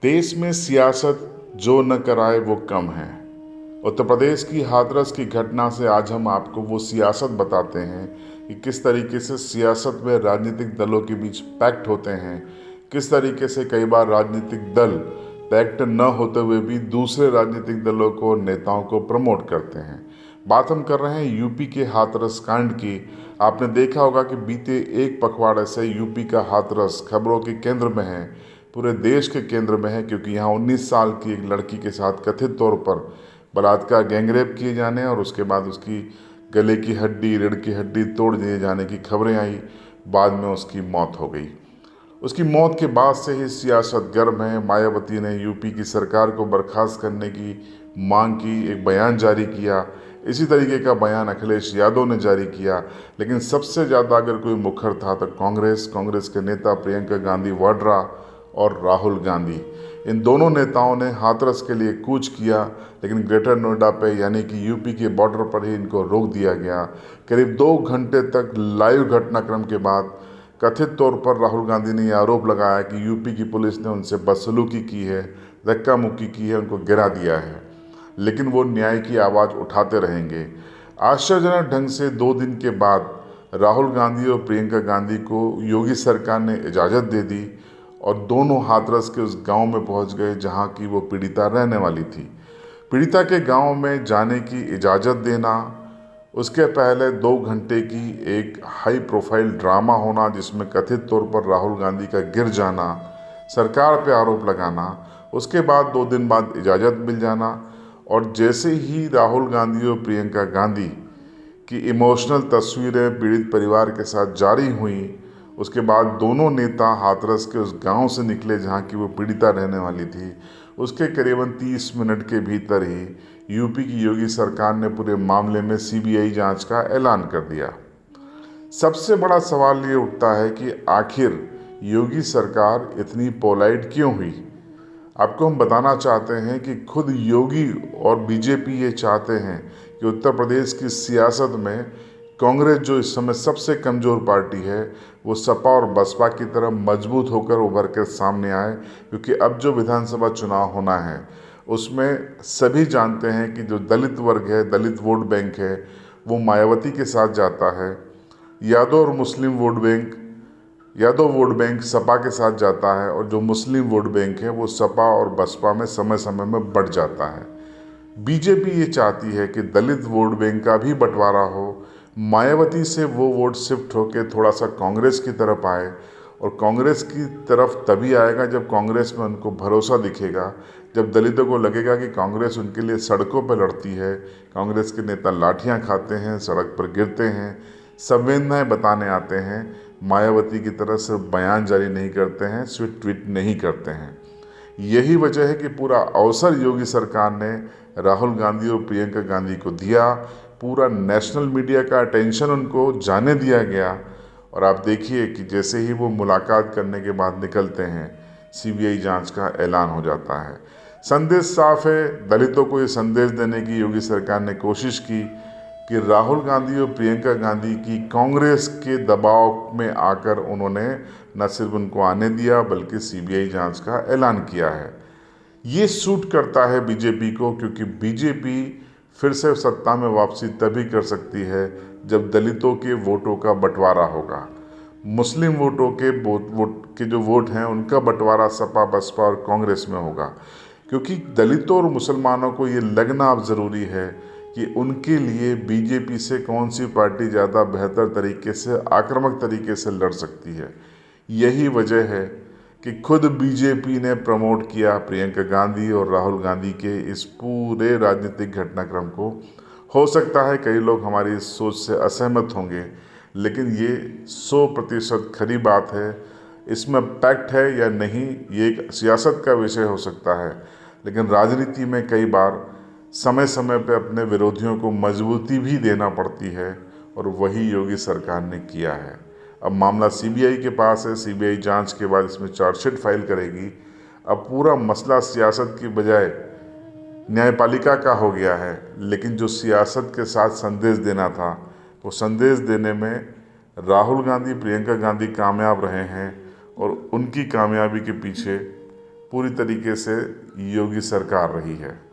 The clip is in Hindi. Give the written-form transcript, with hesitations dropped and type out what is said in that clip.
देश में सियासत जो न कराए वो कम है। उत्तर प्रदेश की हाथरस की घटना से आज हम आपको वो सियासत बताते हैं कि किस तरीके से सियासत में राजनीतिक दलों के बीच पैक्ट होते हैं, किस तरीके से कई बार राजनीतिक दल पैक्ट न होते हुए भी दूसरे राजनीतिक दलों को, नेताओं को प्रमोट करते हैं। बात हम कर रहे हैं यूपी के हाथरस कांड की। आपने देखा होगा कि बीते एक पखवाड़े से यूपी का हाथरस खबरों के केंद्र में है, पूरे देश के केंद्र में है, क्योंकि यहाँ 19 साल की एक लड़की के साथ कथित तौर पर बलात्कार, गैंगरेप किए जाने और उसके बाद उसकी गले की हड्डी, रीढ़ की हड्डी तोड़ दिए जाने की खबरें आई। बाद में उसकी मौत हो गई। उसकी मौत के बाद से ही सियासत गर्म है। मायावती ने यूपी की सरकार को बर्खास्त करने की मांग की, एक बयान जारी किया। इसी तरीके का बयान अखिलेश यादव ने जारी किया। लेकिन सबसे ज़्यादा अगर कोई मुखर था तो कांग्रेस के नेता प्रियंका गांधी वाड्रा और राहुल गांधी, इन दोनों नेताओं ने हाथरस के लिए कूच किया। लेकिन ग्रेटर नोएडा पे यानी कि यूपी के बॉर्डर पर ही इनको रोक दिया गया। करीब 2 घंटे तक लाइव घटनाक्रम के बाद कथित तौर पर राहुल गांधी ने यह आरोप लगाया कि यूपी की पुलिस ने उनसे बदसलूकी की है, धक्का मुक्की की है, उनको गिरा दिया है। लेकिन वो न्याय की आवाज़ उठाते रहेंगे। आश्चर्यजनक ढंग से 2 दिन के बाद राहुल गांधी और प्रियंका गांधी को योगी सरकार ने इजाज़त दे दी और दोनों हाथरस के उस गांव में पहुंच गए जहां की वो पीड़िता रहने वाली थी। पीड़िता के गांव में जाने की इजाज़त देना, उसके पहले 2 घंटे की एक हाई प्रोफाइल ड्रामा होना जिसमें कथित तौर पर राहुल गांधी का गिर जाना, सरकार पे आरोप लगाना, उसके बाद 2 दिन बाद इजाज़त मिल जाना, और जैसे ही राहुल गांधी और प्रियंका गांधी की इमोशनल तस्वीरें पीड़ित परिवार के साथ जारी हुई, उसके बाद दोनों नेता हाथरस के उस गांव से निकले जहां की वो पीड़िता रहने वाली थी। उसके करीबन 30 मिनट के भीतर ही यूपी की योगी सरकार ने पूरे मामले में सीबीआई जांच का ऐलान कर दिया। सबसे बड़ा सवाल ये उठता है कि आखिर योगी सरकार इतनी पोलाइट क्यों हुई। आपको हम बताना चाहते हैं कि खुद योगी और बीजेपी ये चाहते हैं कि उत्तर प्रदेश की सियासत में कांग्रेस, जो इस समय सबसे कमज़ोर पार्टी है, वो सपा और बसपा की तरह मजबूत होकर उभर कर सामने आए। क्योंकि अब जो विधानसभा चुनाव होना है उसमें सभी जानते हैं कि जो दलित वर्ग है, दलित वोट बैंक है, वो मायावती के साथ जाता है। यादव और Muslim vote bank, Yadav vote bank Sapa के साथ जाता है, और जो मुस्लिम वोट बैंक है वो सपा और बसपा में समय समय में बढ़ जाता है। बीजेपी ये चाहती है कि दलित वोट बैंक का भी बंटवारा हो, मायावती से वो वोट शिफ्ट होकर थोड़ा सा कांग्रेस की तरफ आए, और कांग्रेस की तरफ तभी आएगा जब कांग्रेस में उनको भरोसा दिखेगा, जब दलितों को लगेगा कि कांग्रेस उनके लिए सड़कों पर लड़ती है, कांग्रेस के नेता लाठियां खाते हैं, सड़क पर गिरते हैं, संवेदनाएं बताने आते हैं, मायावती की तरह सिर्फ बयान जारी नहीं करते हैं, सिर्फ ट्वीट नहीं करते हैं। यही वजह है कि पूरा अवसर योगी सरकार ने राहुल गांधी और प्रियंका गांधी को दिया। पूरा नेशनल मीडिया का अटेंशन उनको जाने दिया गया। और आप देखिए कि जैसे ही वो मुलाकात करने के बाद निकलते हैं, सीबीआई जांच का ऐलान हो जाता है। संदेश साफ है। दलितों को ये संदेश देने की योगी सरकार ने कोशिश की कि राहुल गांधी और प्रियंका गांधी की कांग्रेस के दबाव में आकर उन्होंने न सिर्फ उनको आने दिया बल्कि सीबीआई जांच का ऐलान किया है। ये सूट करता है बीजेपी को, क्योंकि बीजेपी फिर से सत्ता में वापसी तभी कर सकती है जब दलितों के वोटों का बंटवारा होगा। मुस्लिम वोटों के जो वोट हैं उनका बंटवारा सपा, बसपा और कांग्रेस में होगा। क्योंकि दलितों और मुसलमानों को ये लगना अब ज़रूरी है कि उनके लिए बीजेपी से कौन सी पार्टी ज़्यादा बेहतर तरीके से, आक्रामक तरीके से लड़ सकती है। यही वजह है कि खुद बीजेपी ने प्रमोट किया प्रियंका गांधी और राहुल गांधी के इस पूरे राजनीतिक घटनाक्रम को। हो सकता है कई लोग हमारी इस सोच से असहमत होंगे, लेकिन ये 100% खरी बात है। इसमें पैक्ट है या नहीं, ये एक सियासत का विषय हो सकता है, लेकिन राजनीति में कई बार समय समय पर अपने विरोधियों को मजबूती भी देना पड़ती है, और वही योगी सरकार ने किया है। अब मामला सीबीआई के पास है। सीबीआई जांच के बाद इसमें चार्जशीट फाइल करेगी। अब पूरा मसला सियासत की बजाय न्यायपालिका का हो गया है। लेकिन जो सियासत के साथ संदेश देना था, वो संदेश देने में राहुल गांधी, प्रियंका गांधी कामयाब रहे हैं, और उनकी कामयाबी के पीछे पूरी तरीके से योगी सरकार रही है।